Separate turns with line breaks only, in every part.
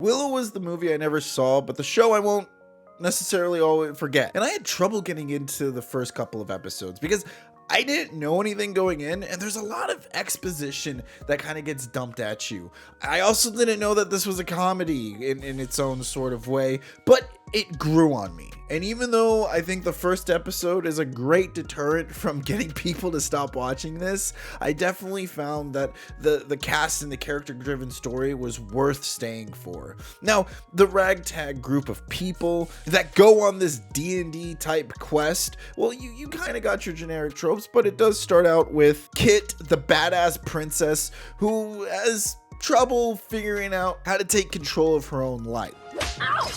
Willow was the movie I never saw, but the show I won't necessarily always forget. And I had trouble getting into the first couple of episodes because I didn't know anything going in, and there's a lot of exposition that kind of gets dumped at you. I also didn't know that this was a comedy in its own sort of way, but it grew on me. And even though I think the first episode is a great deterrent from getting people to stop watching this, I definitely found that the cast and the character-driven story was worth staying for. Now, the ragtag group of people that go on this D&D type quest, well, you kind of got your generic tropes, but it does start out with Kit, the badass princess, who has trouble figuring out how to take control of her own life. Ow!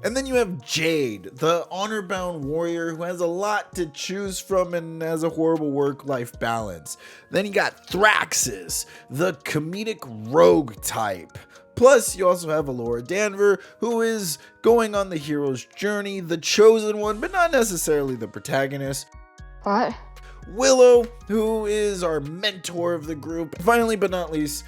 And then you have Jade, the honor-bound warrior who has a lot to choose from and has a horrible work-life balance. Then you got Thraxis, the comedic rogue type. Plus, you also have Laura Danver, who is going on the hero's journey, the chosen one, but not necessarily the protagonist.
What?
Willow, who is our mentor of the group. Finally, but not least,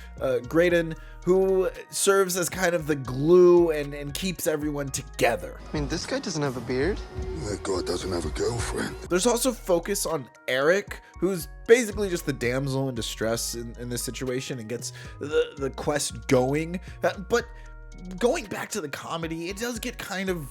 Graydon, who serves as kind of the glue and keeps everyone together.
I mean, this guy doesn't have a beard.
That guy doesn't have a girlfriend.
There's also focus on Eric, who's basically just the damsel in distress in this situation and gets the quest going. But going back to the comedy, it does get kind of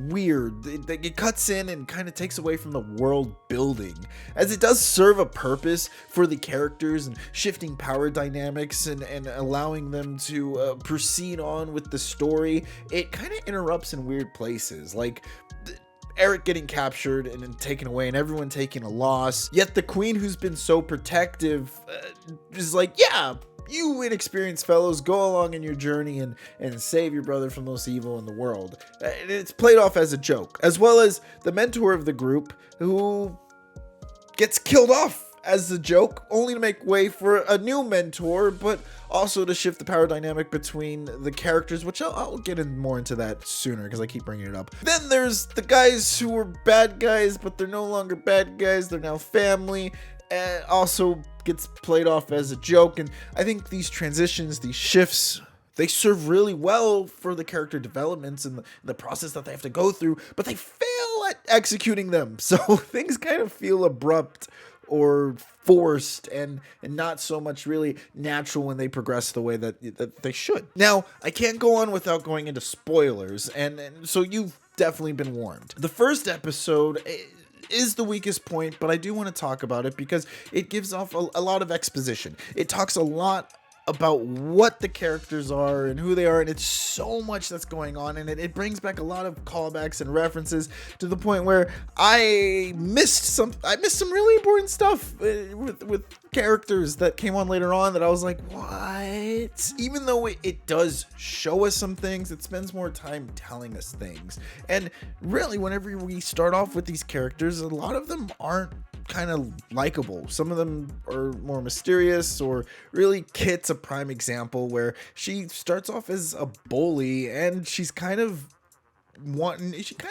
weird. It cuts in and kind of takes away from the world building, as it does serve a purpose for the characters and shifting power dynamics and allowing them to proceed on with the story. It kind of interrupts in weird places, like Eric getting captured and then taken away and everyone taking a loss, yet the queen, who's been so protective, is like, yeah, you inexperienced fellows, go along in your journey and save your brother from most evil in the world. And it's played off as a joke, as well as the mentor of the group, who gets killed off as a joke, only to make way for a new mentor, but also to shift the power dynamic between the characters, which I'll get in more into that sooner because I keep bringing it up. Then there's the guys who were bad guys, but they're no longer bad guys, they're now family. Also gets played off as a joke, and I think these transitions, these shifts, they serve really well for the character developments and the process that they have to go through, but they fail at executing them, so things kind of feel abrupt or forced and not so much really natural when they progress the way that they should. Now, I can't go on without going into spoilers, and so you've definitely been warned. The first episode is the weakest point, but I do want to talk about it because it gives off a lot of exposition. It talks a lot about what the characters are and who they are, and it's so much that's going on, and it brings back a lot of callbacks and references to the point where I missed some really important stuff with characters that came on later on that I was like, what? Even though it does show us some things, it spends more time telling us things. And really, whenever we start off with these characters, a lot of them aren't kind of likable. Some of them are more mysterious, or really Kit's a prime example where she starts off as a bully and she's kind of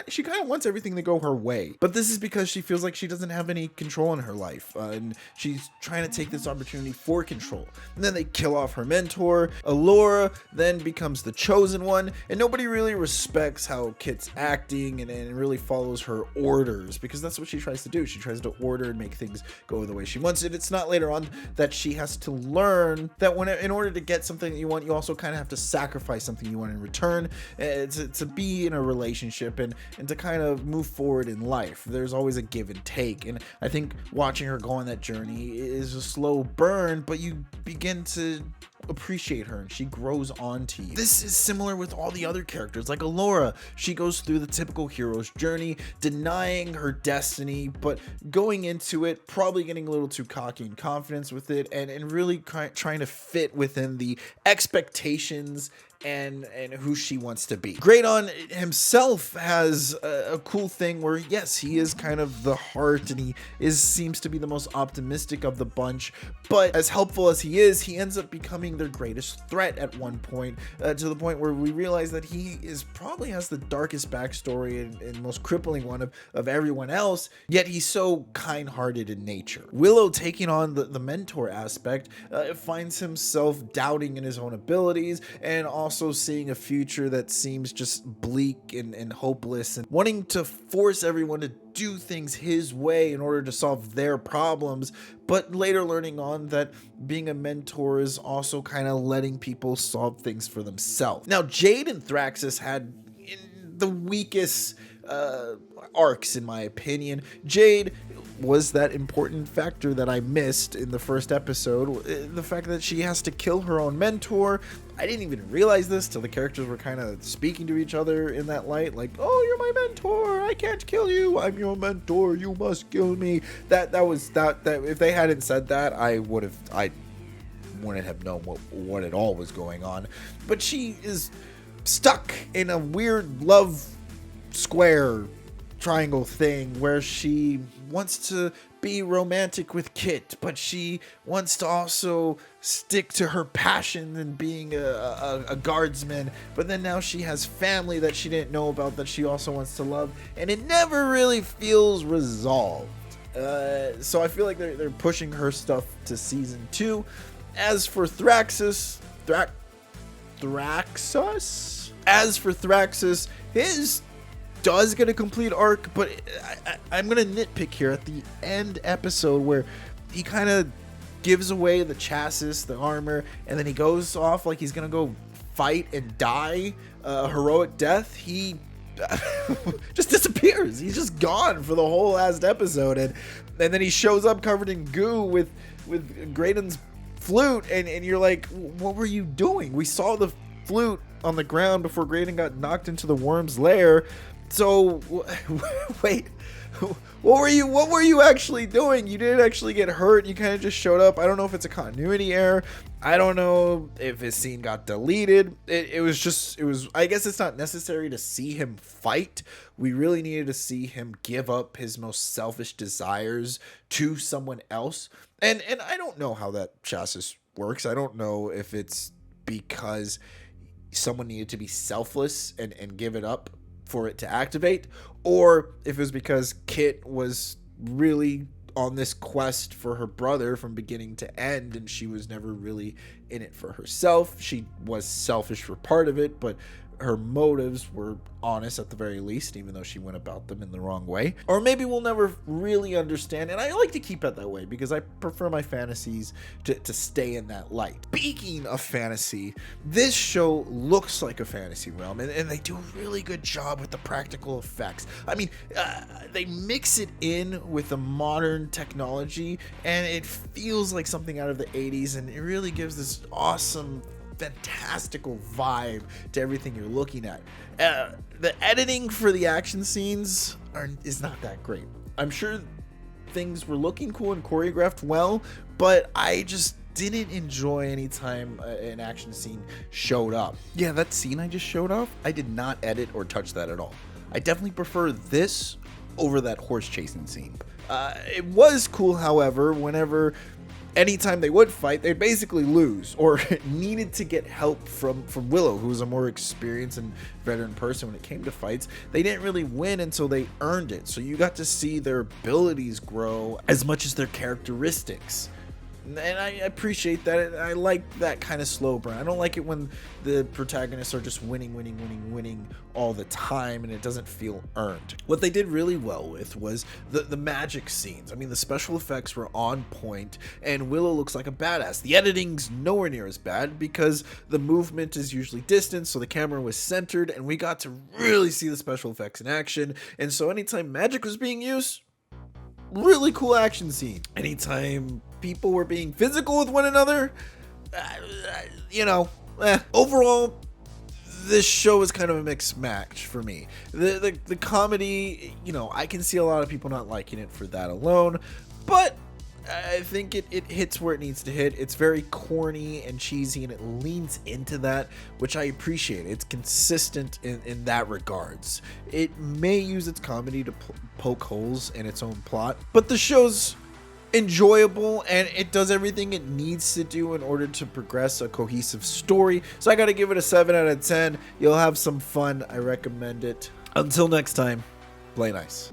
she kind of wants everything to go her way, but this is because she feels like she doesn't have any control in her life, and she's trying to take this opportunity for control. And then they kill off her mentor. Alora then becomes the chosen one, and nobody really respects how Kit's acting and really follows her orders, because that's what she tries to do. She tries to order and make things go the way she wants it. It's not later on that she has to learn that in order to get something that you want, you also kind of have to sacrifice something you want in return, to be in a relationship and to kind of move forward in life. There's always a give and take, and I think watching her go on that journey is a slow burn, but you begin to appreciate her and she grows onto you. This is similar with all the other characters, like Alora. She goes through the typical hero's journey, denying her destiny, but going into it probably getting a little too cocky and confident with it, and really trying to fit within the expectations and who she wants to be. Graydon himself has a cool thing where, yes, he is kind of the heart and he seems to be the most optimistic of the bunch, but as helpful as he is, he ends up becoming their greatest threat at one point, to the point where we realize that he probably has the darkest backstory and most crippling one of everyone else, yet he's so kind-hearted in nature. Willow, taking on the mentor aspect, finds himself doubting in his own abilities and also seeing a future that seems just bleak and hopeless, and wanting to force everyone to do things his way in order to solve their problems, but later learning on that being a mentor is also kind of letting people solve things for themselves. Now, Jade and Thraxus had the weakest arcs, in my opinion. Jade was that important factor that I missed in the first episode. The fact that she has to kill her own mentor. I didn't even realize this till the characters were kind of speaking to each other in that light, like, oh, you're my mentor, I can't kill you, I'm your mentor, you must kill me. That if they hadn't said that, I wouldn't have known what at all was going on. But she is stuck in a weird love square triangle thing where she wants to be romantic with Kit, but she wants to also stick to her passion and being a guardsman, but then now she has family that she didn't know about that she also wants to love, and it never really feels resolved. So I feel like they're pushing her stuff to season 2. As for Thraxus, his does get a complete arc, but I'm gonna nitpick here at the end episode where he kind of gives away the chassis, the armor, and then he goes off like he's gonna go fight and die a heroic death. He just disappears. He's just gone for the whole last episode, and then he shows up covered in goo with Graydon's flute, and you're like, what were you doing? We saw the flute on the ground before Graydon got knocked into the worm's lair. So wait, what were you actually doing? You didn't actually get hurt. You kind of just showed up. I don't know if it's a continuity error. I don't know if his scene got deleted. It was, I guess it's not necessary to see him fight. We really needed to see him give up his most selfish desires to someone else. And I don't know how that chassis works. I don't know if it's because someone needed to be selfless and give it up for it to activate, or if it was because Kit was really on this quest for her brother from beginning to end, and she was never really in it for herself. She was selfish for part of it, but her motives were honest at the very least, even though she went about them in the wrong way. Or maybe we'll never really understand, and I like to keep it that way because I prefer my fantasies to stay in that light. Speaking of fantasy, this show looks like a fantasy realm, and they do a really good job with the practical effects. I mean, they mix it in with the modern technology, and it feels like something out of the 80s, and it really gives this awesome, fantastical vibe to everything you're looking at. The editing for the action scenes is not that great. I'm sure things were looking cool and choreographed well, but I just didn't enjoy any time an action scene showed up. Yeah, that scene I just showed off, I did not edit or touch that at all. I definitely prefer this over that horse chasing scene. It was cool, however, anytime they would fight, they'd basically lose or needed to get help from Willow, who was a more experienced and veteran person when it came to fights. They didn't really win until they earned it. So you got to see their abilities grow as much as their characteristics. And I appreciate that. I like that kind of slow burn. I don't like it when the protagonists are just winning all the time and it doesn't feel earned. What they did really well with was the magic scenes. I mean, the special effects were on point, and Willow looks like a badass. The editing's nowhere near as bad because the movement is usually distant, so the camera was centered, and we got to really see the special effects in action. And so anytime magic was being used, really cool action scene. Anytime people were being physical with one another, overall, this show is kind of a mixed match for me. The comedy, I can see a lot of people not liking it for that alone, but I think it hits where it needs to hit. It's very corny and cheesy, and it leans into that, which I appreciate. It's consistent in that regards. It may use its comedy to poke holes in its own plot, but the show's enjoyable and it does everything it needs to do in order to progress a cohesive story. So I gotta give it a 7 out of 10. You'll have some fun. I recommend it. Until next time, play nice.